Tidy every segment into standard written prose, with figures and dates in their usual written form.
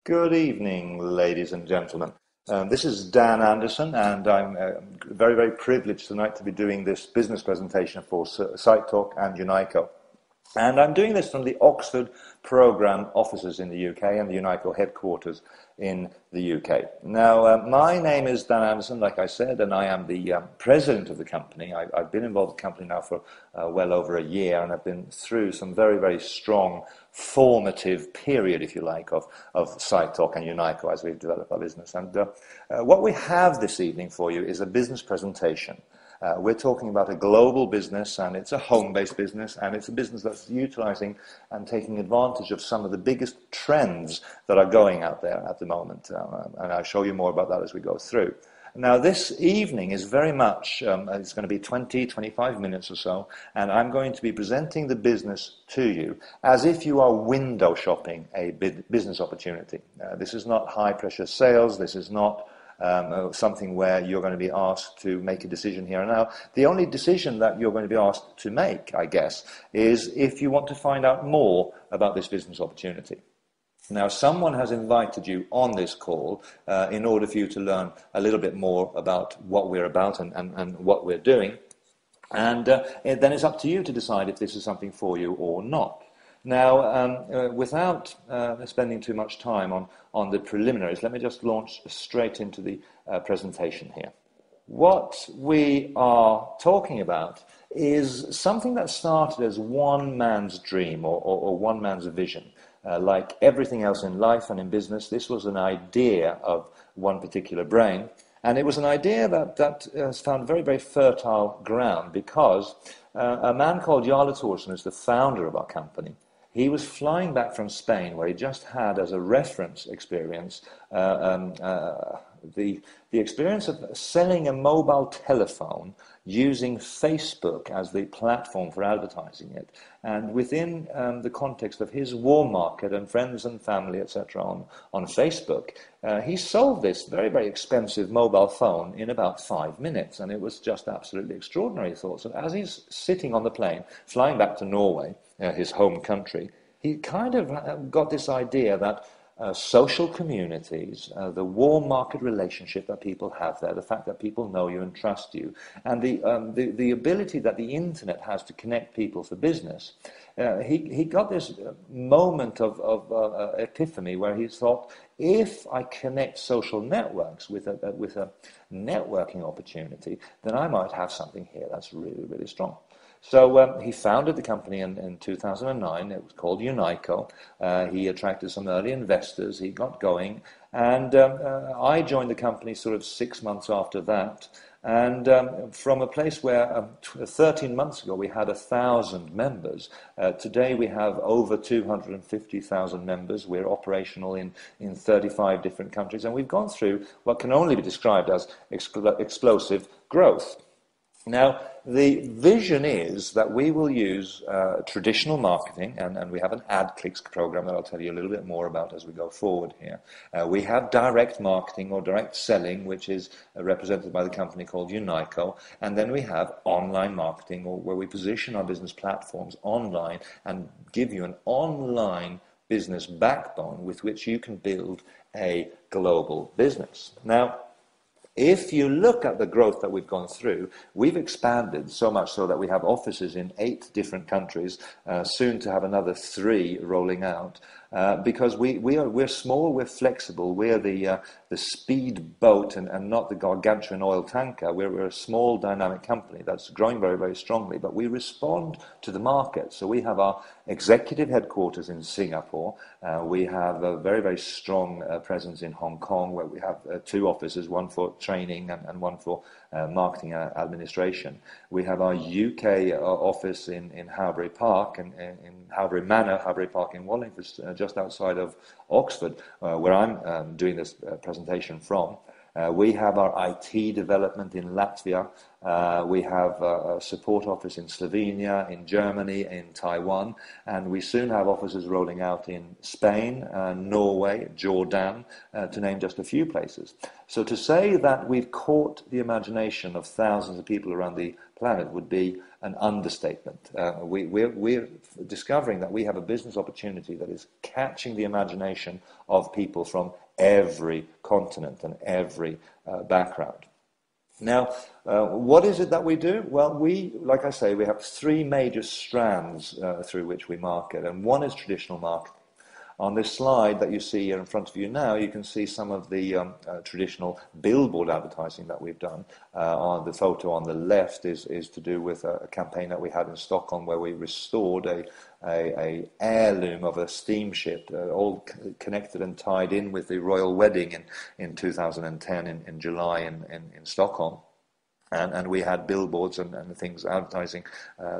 Good evening, ladies and gentlemen. This is Dan Anderson, and I'm very, very privileged tonight to be doing this business presentation for Sitetalk and UNAICO. And I'm doing this from the Oxford Programme offices in the UK and the UNAICO headquarters in the UK. Now, my name is Dan Anderson, like I said, and I am the president of the company. I've been involved in the company now for well over a year, and I've been through some very, very strong formative period, if you like, of Sitetalk and UNAICO as we've developed our business. And what we have this evening for you is a business presentation. We're talking about a global business, and it's a home-based business, and it's a business that's utilizing and taking advantage of some of the biggest trends that are going out there at the moment. And I'll show you more about that as we go through. Now, this evening is very much, it's going to be 20, 25 minutes or so, and I'm going to be presenting the business to you as if you are window shopping a business opportunity. This is not high-pressure sales. This is not something where you're going to be asked to make a decision here and now. The only decision that you're going to be asked to make, I guess, is if you want to find out more about this business opportunity. Now, someone has invited you on this call in order for you to learn a little bit more about what we're about and what we're doing. And then it's up to you to decide if this is something for you or not. Now, without spending too much time on the preliminaries, let me just launch straight into the presentation here. What we are talking about is something that started as one man's dream or one man's vision. Like everything else in life and in business, this was an idea of one particular brain. And it was an idea that has found very, very fertile ground because a man called Jarle Thorsen is the founder of our company. He was flying back from Spain, where he just had as a reference experience the experience of selling a mobile telephone using Facebook as the platform for advertising it. And within the context of his warm market and friends and family, etc., on Facebook, he sold this very, very expensive mobile phone in about 5 minutes. And it was just absolutely extraordinary, he thought. So as he's sitting on the plane, flying back to Norway, his home country, he kind of got this idea that social communities, the warm market relationship that people have there, the fact that people know you and trust you, and the ability that the internet has to connect people for business, he got this moment of epiphany where he thought, if I connect social networks with a networking opportunity, then I might have something here that's really, really strong. So he founded the company in 2009. It was called UNAICO. He attracted some early investors. He got going. And I joined the company sort of 6 months after that. And from a place where 13 months ago we had 1,000 members, today we have over 250,000 members. We're operational in 35 different countries. And we've gone through what can only be described as explosive growth. Now, the vision is that we will use traditional marketing, and we have an ad clicks program that I'll tell you a little bit more about as we go forward here. We have direct marketing or direct selling, which is represented by the company called UNAICO, and then we have online marketing, or where we position our business platforms online and give you an online business backbone with which you can build a global business. Now, if you look at the growth that we've gone through, we've expanded so much so that we have offices in 8 different countries, soon to have another 3 rolling out. Because we're small, we're flexible, we're the speed boat and not the gargantuan oil tanker. We're a small dynamic company that's growing very, very strongly, but we respond to the market. So we have our executive headquarters in Singapore. We have a very, very strong presence in Hong Kong, where we have 2 offices, one for training and one for marketing administration. We have our UK office in Howbury Park, and in Howbury Manor, Howbury Park in Wallingford, just outside of Oxford, where I'm doing this presentation from. We have our IT development in Latvia. We have a support office in Slovenia, in Germany, in Taiwan, and we soon have offices rolling out in Spain, Norway, Jordan, to name just a few places. So to say that we've caught the imagination of thousands of people around the planet would be an understatement. We're discovering that we have a business opportunity that is catching the imagination of people from every continent and every background. Now, what is it that we do? Well, like I say, we have three major strands through which we market, and one is traditional marketing. On this slide that you see here in front of you now, you can see some of the traditional billboard advertising that we've done. On the photo on the left is to do with a campaign that we had in Stockholm where we restored a heirloom of a steamship, all connected and tied in with the royal wedding in 2010 in July in Stockholm. And we had billboards and things advertising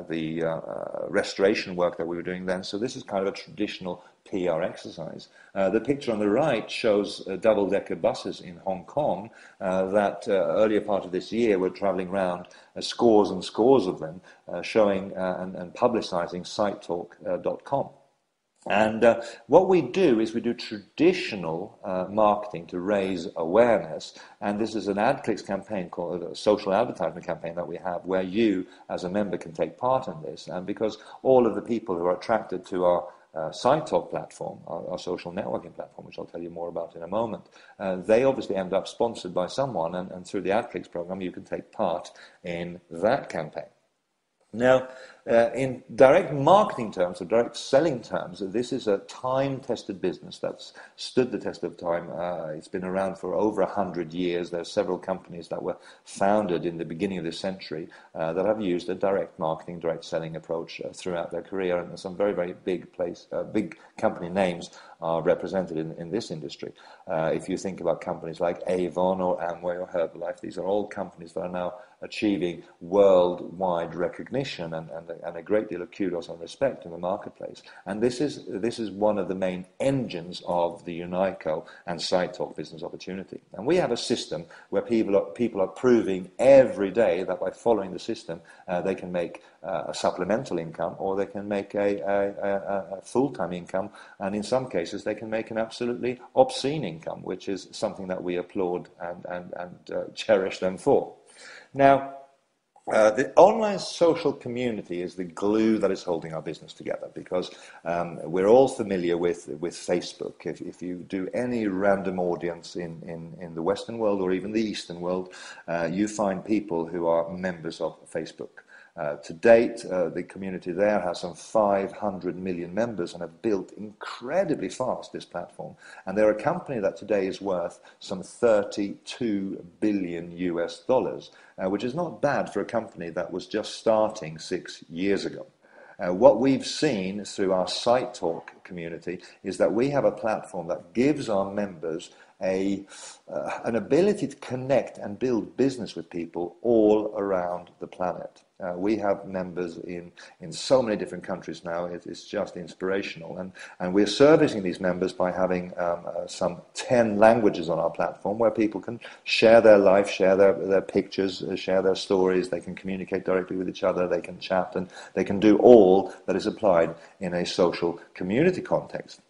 the restoration work that we were doing then. So this is kind of a traditional PR exercise. The picture on the right shows double-decker buses in Hong Kong that earlier part of this year were traveling around, scores and scores of them, showing and publicizing Sitetalk.com. And what we do is we do traditional marketing to raise awareness, and this is an AdClicks campaign called a social advertisement campaign that we have where you as a member can take part in this, and because all of the people who are attracted to our Sitetalk platform, our social networking platform, which I'll tell you more about in a moment, they obviously end up sponsored by someone, and through the AdClicks program you can take part in that campaign. Now, in direct marketing terms, or direct selling terms, this is a time-tested business that's stood the test of time. It's been around for over 100 years. There are several companies that were founded in the beginning of this century that have used a direct marketing, direct selling approach throughout their career, and some very, very big company names are represented in this industry. If you think about companies like Avon or Amway or Herbalife, these are all companies that are now achieving worldwide recognition and a great deal of kudos and respect in the marketplace. And this is one of the main engines of the UNAICO and Sitetalk business opportunity. And we have a system where people are proving every day that by following the system they can make a supplemental income, or they can make a full-time income, and in some cases they can make an absolutely obscene income, which is something that we applaud and cherish them for. Now, the online social community is the glue that is holding our business together, because we're all familiar with Facebook. If you do any random audience in the Western world or even the Eastern world, you find people who are members of Facebook. To date, the community there has some 500 million members and have built incredibly fast this platform. And they're a company that today is worth some $32 billion US, which is not bad for a company that was just starting 6 years ago. What we've seen through our Sitetalk community is that we have a platform that gives our members an ability to connect and build business with people all around the planet. We have members in so many different countries now. It's just inspirational, and we're servicing these members by having some 10 languages on our platform where people can share their life, share their pictures, share their stories. They can communicate directly with each other, they can chat, and they can do all that is applied in a social community context.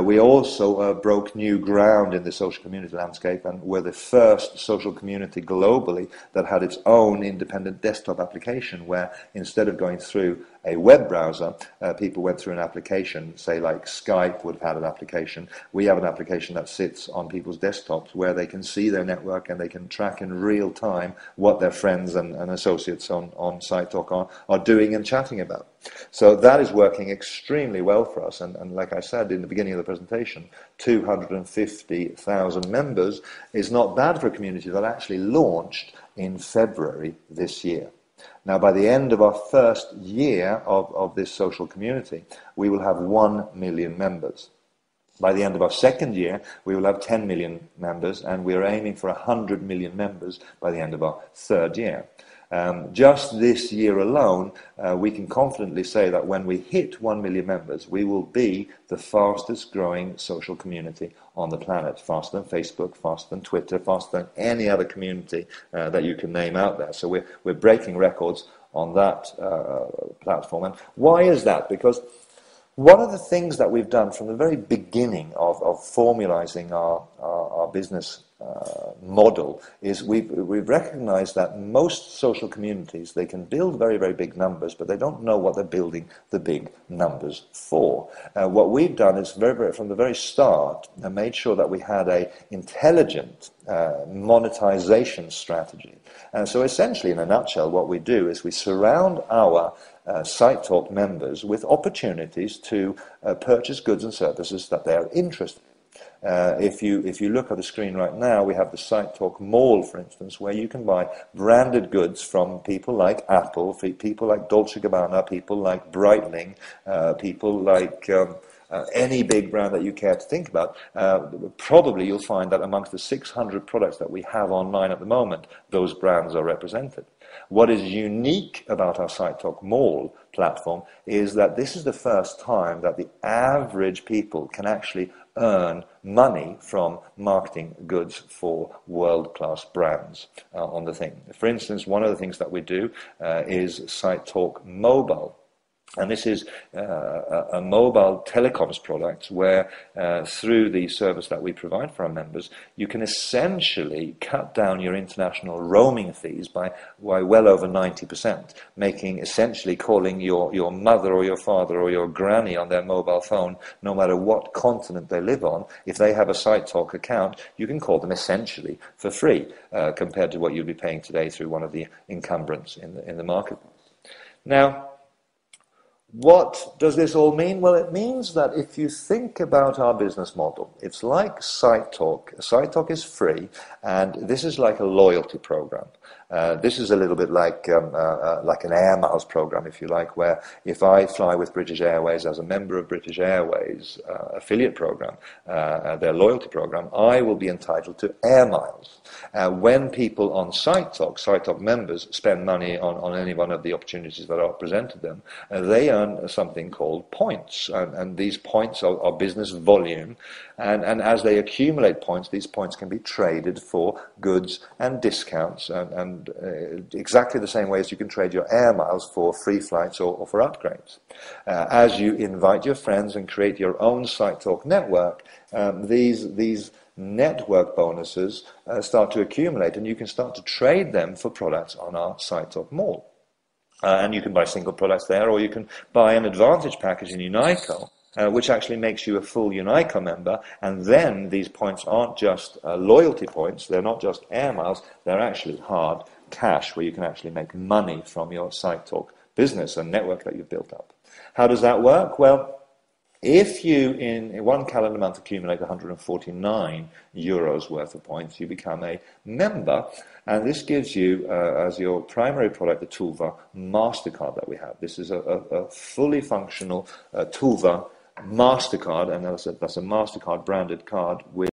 We also broke new ground in the social community landscape, and were the first social community globally that had its own independent desktop application, where instead of going through a web browser, people went through an application, say like Skype would have had an application. We have an application that sits on people's desktops where they can see their network and they can track in real time what their friends and associates on Sitetalk are doing and chatting about. So that is working extremely well for us, and like I said in the beginning of the presentation, 250,000 members is not bad for a community that actually launched in February this year. Now, by the end of our first year of this social community, we will have 1 million members. By the end of our second year, we will have 10 million members, and we are aiming for 100 million members by the end of our third year. Just this year alone, we can confidently say that when we hit 1 million members, we will be the fastest growing social community on the planet, faster than Facebook, faster than Twitter, faster than any other community that you can name out there. So we're breaking records on that platform. And why is that? Because one of the things that we've done from the very beginning of formalizing our business model is we've recognized that most social communities, they can build very, very big numbers, but they don't know what they're building the big numbers for. What we've done is from the very start made sure that we had an intelligent monetization strategy. And so essentially, in a nutshell, what we do is we surround our Sitetalk members with opportunities to purchase goods and services that they are interested in. If you look at the screen right now, we have the Sitetalk Mall, for instance, where you can buy branded goods from people like Apple, people like Dolce & Gabbana, people like Breitling, people like any big brand that you care to think about. Probably you'll find that amongst the 600 products that we have online at the moment, those brands are represented. What is unique about our Sitetalk Mall platform is that this is the first time that the average people can actually earn money from marketing goods for world-class brands on the thing. For instance, one of the things that we do is Sitetalk Mobile. And this is a mobile telecoms product where through the service that we provide for our members, you can essentially cut down your international roaming fees by well over 90%, making essentially calling your mother or your father or your granny on their mobile phone, no matter what continent they live on. If they have a Sitetalk account, you can call them essentially for free compared to what you'd be paying today through one of the incumbents in the market. Now, what does this all mean? Well, it means that if you think about our business model, it's like Sitetalk. Sitetalk is free, and this is like a loyalty program. This is a little bit like an Air Miles program, if you like, where if I fly with British Airways as a member of British Airways affiliate program, their loyalty program, I will be entitled to Air Miles. When people on Sitetalk members spend money on any one of the opportunities that are presented them, they earn something called points, and these points are business volume, and as they accumulate points, these points can be traded for goods and discounts, and exactly the same way as you can trade your Air Miles for free flights or for upgrades. As you invite your friends and create your own Sitetalk network, these network bonuses start to accumulate, and you can start to trade them for products on our Sitetalk Mall. And you can buy single products there, or you can buy an advantage package in UNAICO, which actually makes you a full UNAICO member, and then these points aren't just loyalty points, they're not just Air Miles, they're actually hard cash, where you can actually make money from your Sitetalk business and network that you've built up. How does that work? Well, if you, in one calendar month, accumulate 149 euros worth of points, you become a member, and this gives you, as your primary product, the Tulva MasterCard that we have. This is a fully functional Tulva MasterCard, and that's a MasterCard branded card with